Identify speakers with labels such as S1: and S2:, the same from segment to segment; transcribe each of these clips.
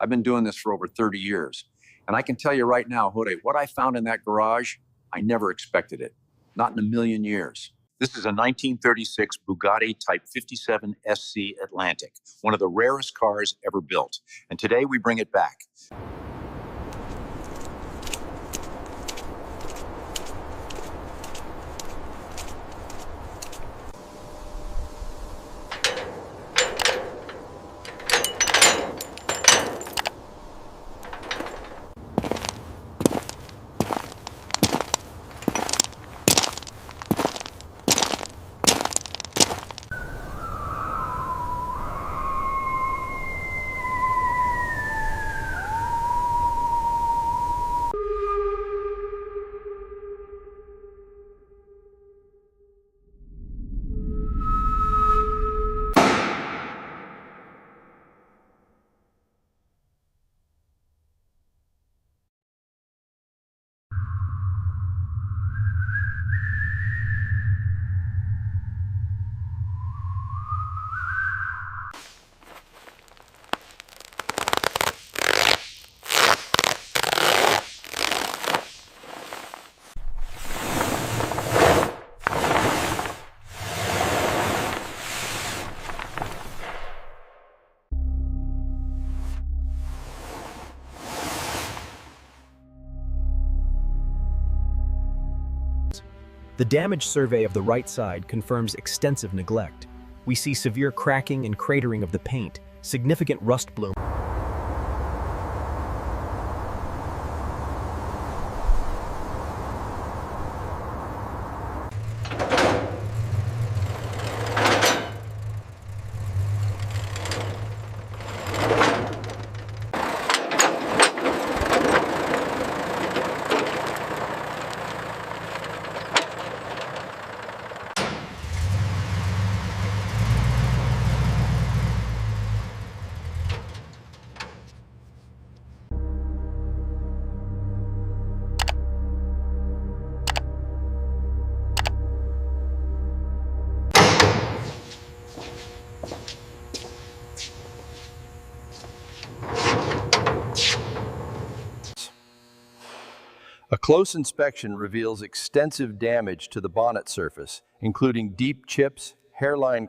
S1: I've been doing this for over 30 years. And I can tell you right now, Jode, what I found in that garage, I never expected it. Not in a million years. This is a 1936 Bugatti Type 57 SC Atlantic, one of the rarest cars ever built. And today we bring it back.
S2: The damage survey of the right side confirms extensive neglect. We see severe cracking and cratering of the paint, significant rust bloom.
S3: A close inspection reveals extensive damage to the bonnet surface, including deep chips, hairline.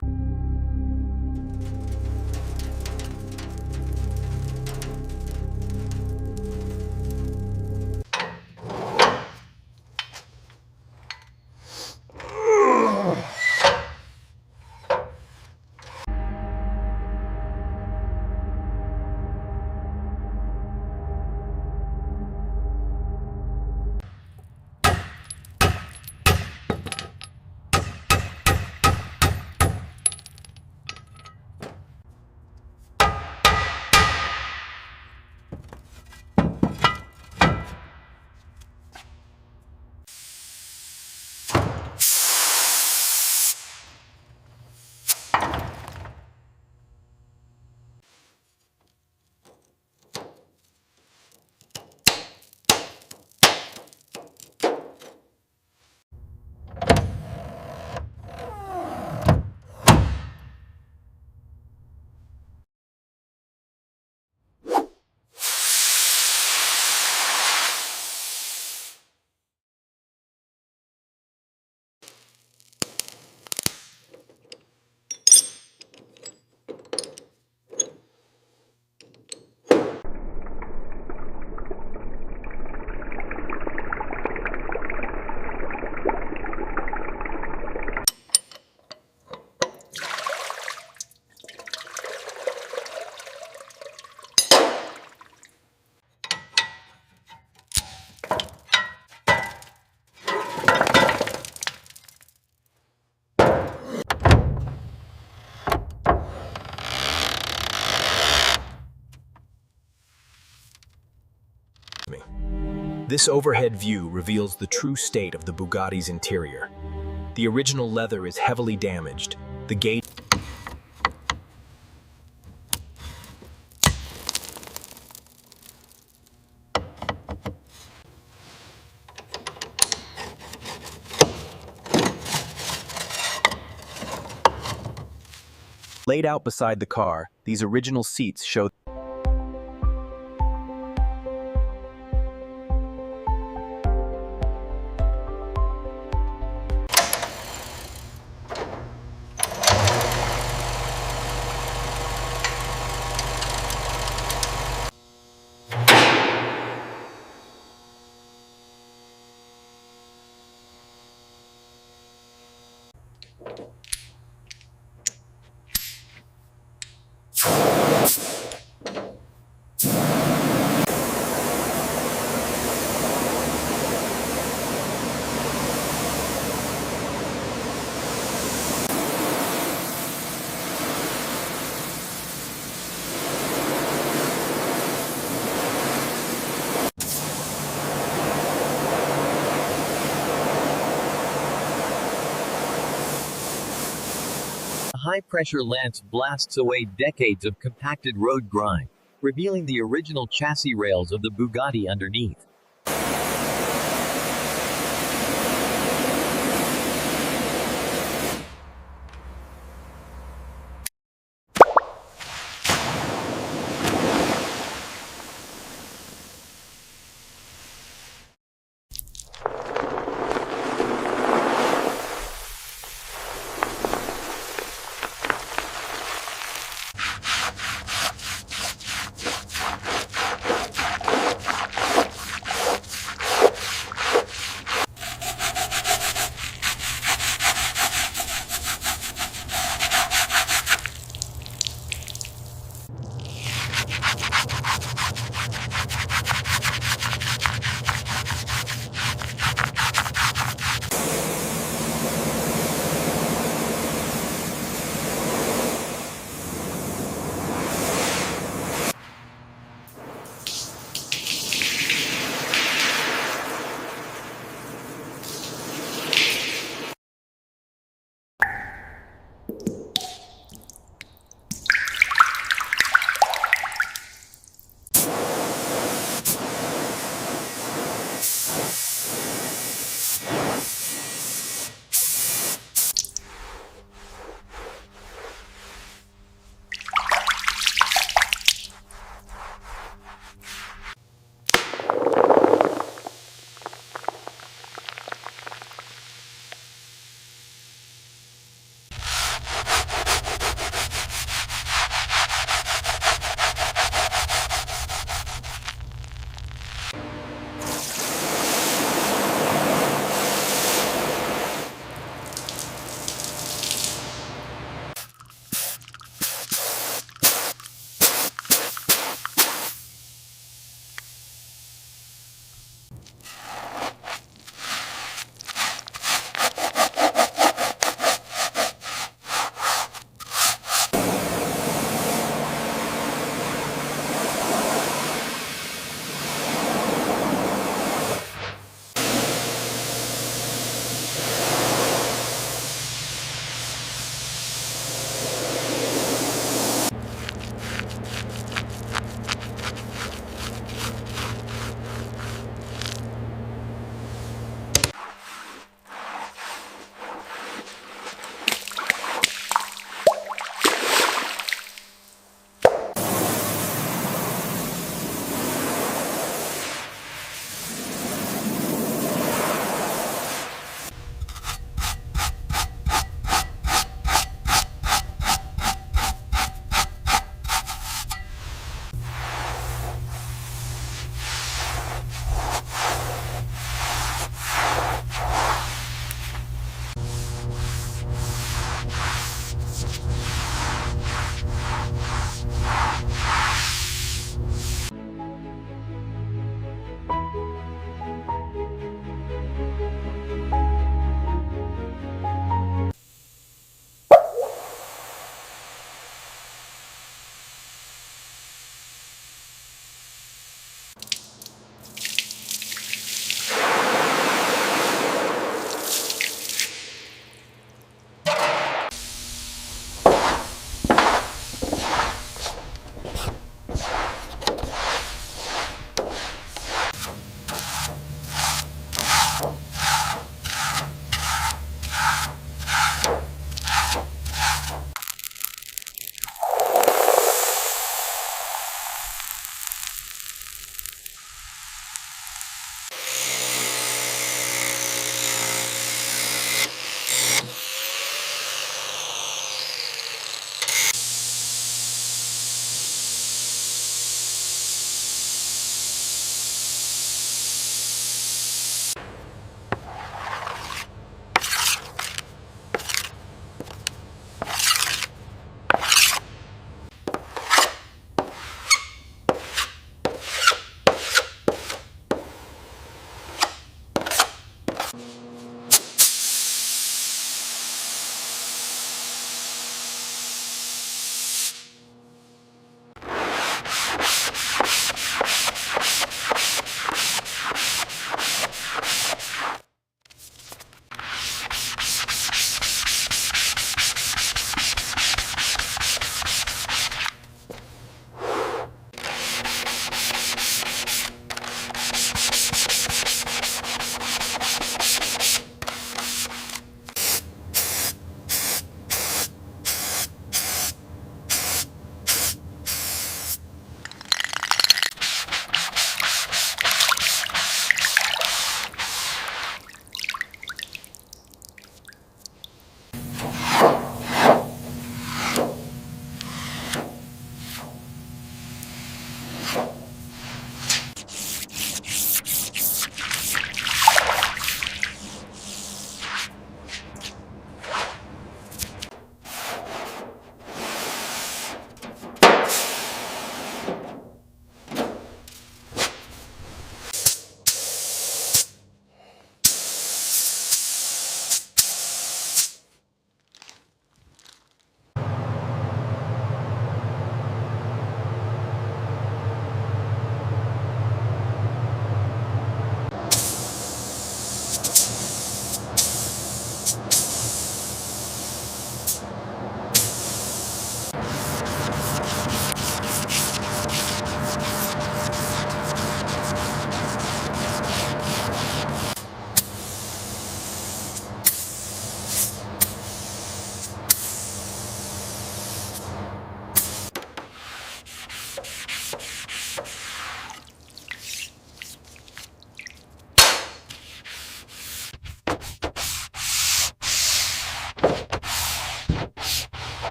S2: This overhead view reveals the true state of the Bugatti's interior. The original leather is heavily damaged. The gate laid out beside the car, these original seats show
S4: high-pressure lance blasts away decades of compacted road grime, revealing the original chassis rails of the Bugatti underneath.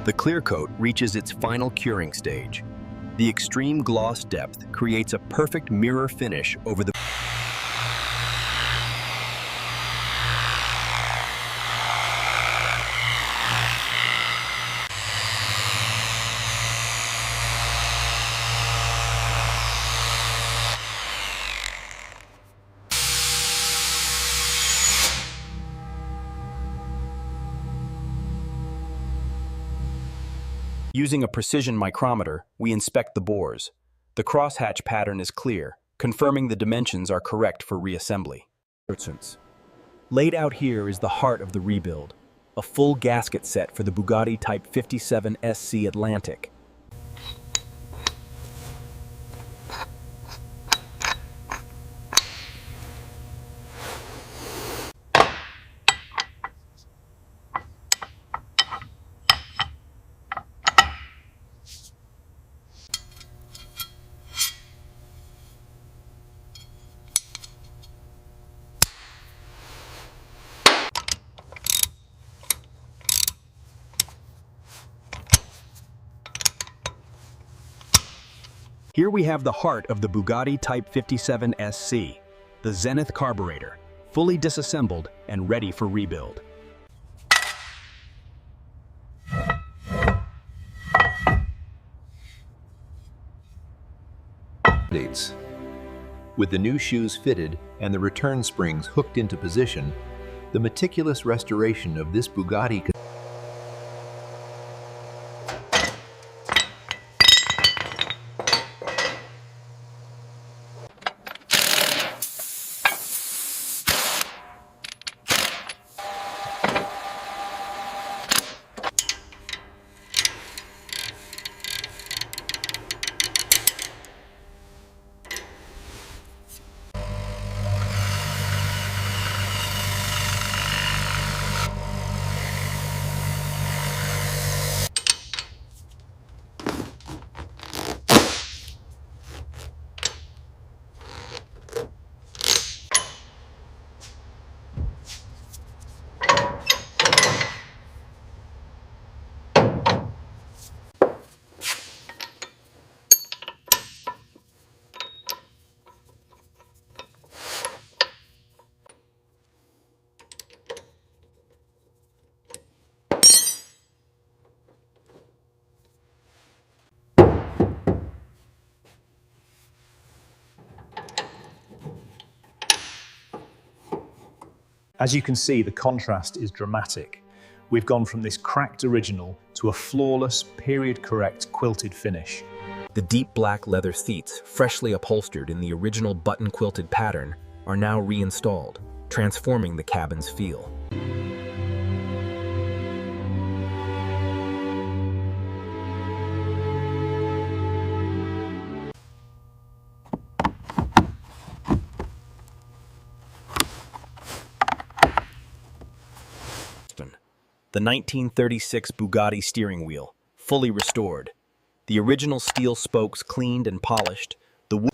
S2: The clear coat reaches its final curing stage. The extreme gloss depth creates a perfect mirror finish over the Using a precision micrometer, we inspect the bores. The crosshatch pattern is clear, confirming the dimensions are correct for reassembly. Laid out here is the heart of the rebuild, a full gasket set for the Bugatti Type 57 SC Atlantic. Here we have the heart of the Bugatti Type 57 SC, the Zenith carburetor, fully disassembled and ready for rebuild.
S3: With the new shoes fitted and the return springs hooked into position, the meticulous restoration of this Bugatti
S5: As you can see, the contrast is dramatic. We've gone from this cracked original to a flawless, period-correct quilted finish.
S2: The deep black leather seats, freshly upholstered in the original button-quilted pattern, are now reinstalled, transforming the cabin's feel. The 1936 Bugatti steering wheel, fully restored. The original steel spokes cleaned and polished. The wood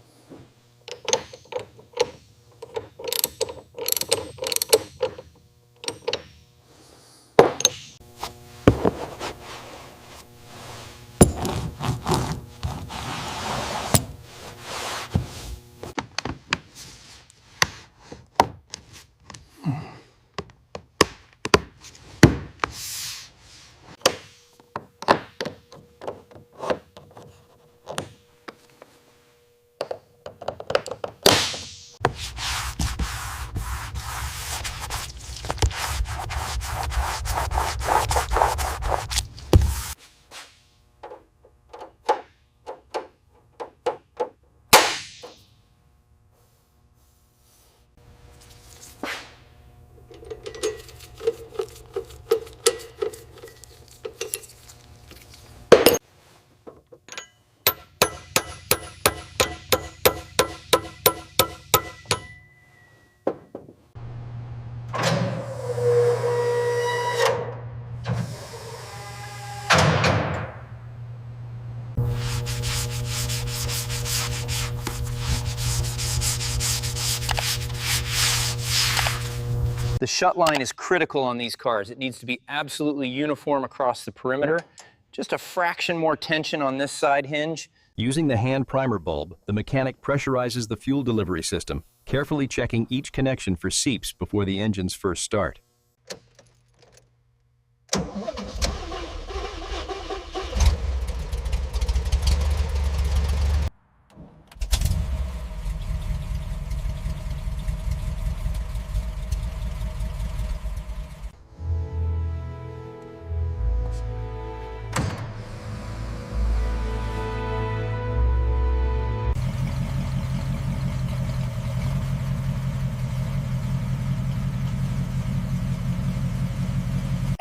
S6: The shut line is critical on these cars. It needs to be absolutely uniform across the perimeter. just a fraction more tension on this side hinge.
S3: Using the hand primer bulb, the mechanic pressurizes the fuel delivery system, carefully checking each connection for seeps before the engines first start.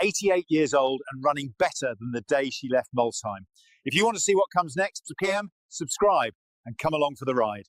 S7: "88 years old and running better than the day she left Molsheim." If you want to see what comes next to PM, subscribe and come along for the ride.